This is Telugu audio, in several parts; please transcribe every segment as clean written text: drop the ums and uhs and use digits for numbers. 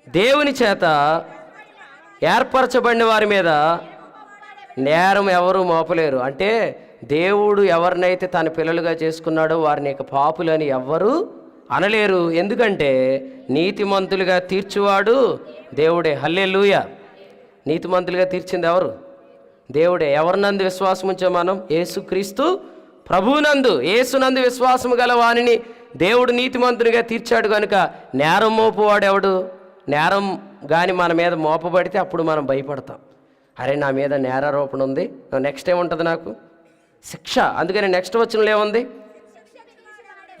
దేవుని చేత ఏర్పరచబడిన వారి మీద నేరం ఎవరు మోపలేరు. అంటే దేవుడు ఎవరినైతే తన పిల్లలుగా చేసుకున్నాడో వారిని ఇక పాపులని ఎవ్వరూ అనలేరు. ఎందుకంటే నీతిమంతులుగా తీర్చువాడు దేవుడే. హల్లెలూయా. నీతిమంతులుగా తీర్చింది ఎవరు? దేవుడే. ఎవరినందు విశ్వాసం ఉంచాం మనం? యేసుక్రీస్తు ప్రభువునందు. యేసునందు విశ్వాసం గల వానిని దేవుడు నీతిమంతునిగా తీర్చాడు కనుక నేరం మోపువాడు ఎవడు? నేరం కానీ మన మీద మోపబడితే అప్పుడు మనం భయపడతాం. అరే నా మీద నేరారోపణ ఉంది, నెక్స్ట్ ఏముంటుంది? నాకు శిక్ష. అందుకని నెక్స్ట్ వచనంలో ఏముంది?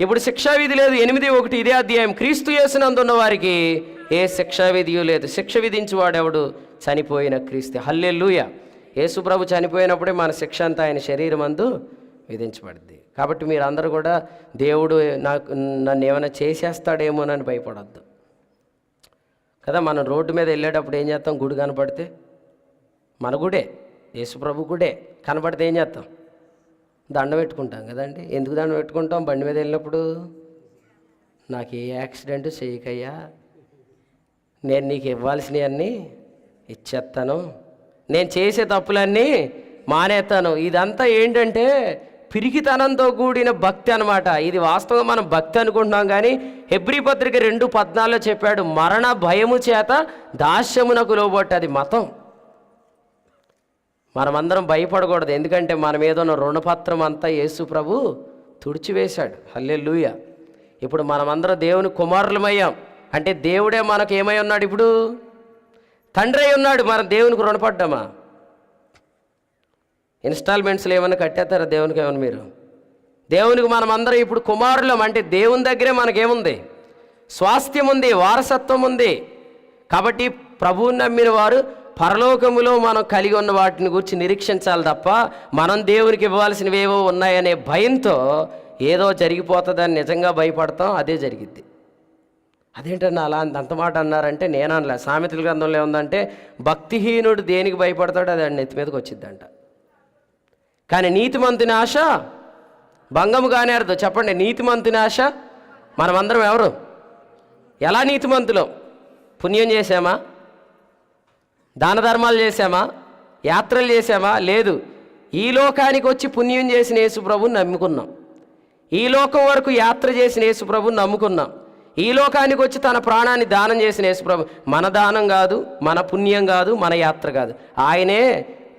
ఇప్పుడు శిక్షా విధి లేదు. 8:1 ఇదే అధ్యాయం. క్రీస్తు యేసునందున్న వారికి ఏ శిక్షా విధియు లేదు. శిక్ష విధించువాడెవడు? చనిపోయిన క్రీస్తు. హల్లెలూయా. యేసు ప్రభు చనిపోయినప్పుడే మన శిక్ష అంతా ఆయన శరీరం అందు విధించబడింది. కాబట్టి మీరందరూ కూడా దేవుడు నన్ను ఏమైనా చేసేస్తాడేమోనని భయపడద్దు కదా. మనం రోడ్డు మీద వెళ్ళేటప్పుడు ఏం చేస్తాం? గుడి కనపడితే, మన గుడే, యేసు ప్రభు గుడే కనపడితే ఏం చేస్తాం? దండం పెట్టుకుంటాం కదండి. ఎందుకు దండం పెట్టుకుంటాం? బండి మీద వెళ్ళినప్పుడు నాకు ఏ యాక్సిడెంట్ చేయకయ్యా, నేను నీకు ఇవ్వాల్సినవన్నీ ఇచ్చేస్తాను, నేను చేసే తప్పులన్నీ మానేస్తాను. ఇదంతా ఏంటంటే పిరికితనంతో కూడిన భక్తి అనమాట. ఇది వాస్తవంగా మనం భక్తి అనుకుంటున్నాం, కానీ హెబ్రీ పత్రిక 2:14 చెప్పాడు, మరణ భయము చేత దాస్యమునకు లోబట్టి. అది మతం. మనమందరం భయపడకూడదు. ఎందుకంటే మన మీద ఉన్న రుణపత్రం అంతా యేసు ప్రభు తుడిచివేశాడు. హల్లెలూయా. ఇప్పుడు మనమందరం దేవుని కుమారులమయ్యాం. అంటే దేవుడే మనకు ఏమై ఉన్నాడు? ఇప్పుడు తండ్రి అయి ఉన్నాడు. మనం దేవునికి రుణపడ్డామా? ఇన్స్టాల్మెంట్స్లో ఏమైనా కట్టేస్తారా దేవునికి? ఏమన్నా మీరు దేవునికి మనమందరం ఇప్పుడు కుమారులం. అంటే దేవుని దగ్గరే మనకేముంది? స్వాస్థ్యం ఉంది, వారసత్వం ఉంది. కాబట్టి ప్రభువుని నమ్మిన వారు పరలోకములో మనం కలిగి ఉన్న వాటిని గురించి నిరీక్షించాలి తప్ప మనం దేవునికి ఇవ్వాల్సినవి ఏవో ఉన్నాయనే భయంతో ఏదో జరిగిపోతుందని నిజంగా భయపడతాం. అదే జరిగిద్ది. అదేంటన్నా అలా అంత మాట అన్నారంటే నేను అనలే. సామెతల గ్రంథంలో ఏముందంటే భక్తిహీనుడు దేనికి భయపడతాడో అది నెత్తి మీదకి వచ్చిద్దంట. కానీ నీతిమంతుని ఆశ భంగముగానే అర్థం. చెప్పండి, నీతిమంతుని ఆశ. మనమందరం ఎవరు? ఎలా నీతిమంతులం? పుణ్యం చేసామా? దాన ధర్మాలు చేసామా? యాత్రలు చేసామా? లేదు. ఈ లోకానికి వచ్చి పుణ్యం చేసిన యేసు ప్రభువుని నమ్ముకున్నాం. ఈ లోకం వరకు యాత్ర చేసిన యేసు ప్రభువుని నమ్ముకున్నాం. ఈ లోకానికి వచ్చి తన ప్రాణాన్ని దానం చేసిన యేసు ప్రభు. మన దానం కాదు, మన పుణ్యం కాదు, మన యాత్ర కాదు. ఆయనే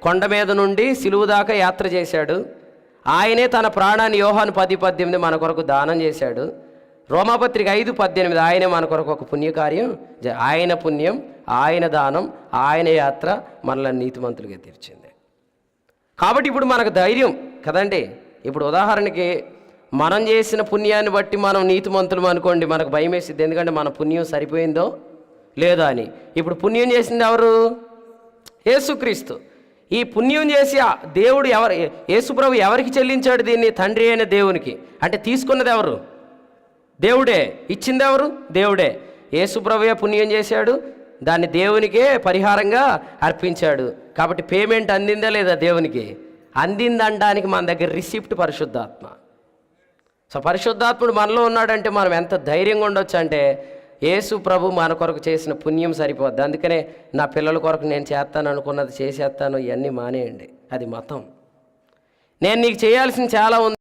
కొండ మీద నుండి సిలువు దాకా యాత్ర చేశాడు. ఆయనే తన ప్రాణాన్ని యోహాను 10:18 మన కొరకు దానం చేశాడు. రోమాపత్రిక 5:18 ఆయనే మన కొరకు ఒక పుణ్యకార్యం. ఆయన పుణ్యం, ఆయన దానం, ఆయన యాత్ర మనల్ని నీతిమంతులుగా తీర్చింది. కాబట్టి ఇప్పుడు మనకు ధైర్యం కదండి. ఇప్పుడు ఉదాహరణకి మనం చేసిన పుణ్యాన్ని బట్టి మనం నీతిమంతులం అనుకోండి, మనకు భయం వేసిద్ది. ఎందుకంటే మన పుణ్యం సరిపోయిందో లేదో అని. ఇప్పుడు పుణ్యం చేసింది ఎవరు? యేసుక్రీస్తు. ఈ పుణ్యం చేసి దేవుడు యేసుప్రభు ఎవరికి చెల్లించాడు దీన్ని? తండ్రి అయిన దేవునికి. అంటే తీసుకున్నది ఎవరు? దేవుడే. ఇచ్చింది ఎవరు? దేవుడే. యేసుప్రభుయే పుణ్యం చేశాడు, దాన్ని దేవునికే పరిహారంగా అర్పించాడు. కాబట్టి పేమెంట్ అందిందా లేదా? దేవునికి అందిందనడానికి మన దగ్గర రిసిప్ట్ పరిశుద్ధాత్మ. సో పరిశుద్ధాత్ముడు మనలో ఉన్నాడంటే మనం ఎంత ధైర్యంగా ఉండొచ్చు అంటే యేసు ప్రభు మన కొరకు చేసిన పుణ్యం సరిపోద్ది. అందుకనే నా పిల్లల కొరకు నేను చేస్తాను అనుకున్నది చేసేస్తాను, ఇవన్నీ మానేయండి. అది మతం. నేను నీకు చేయాల్సింది చాలా ఉంది.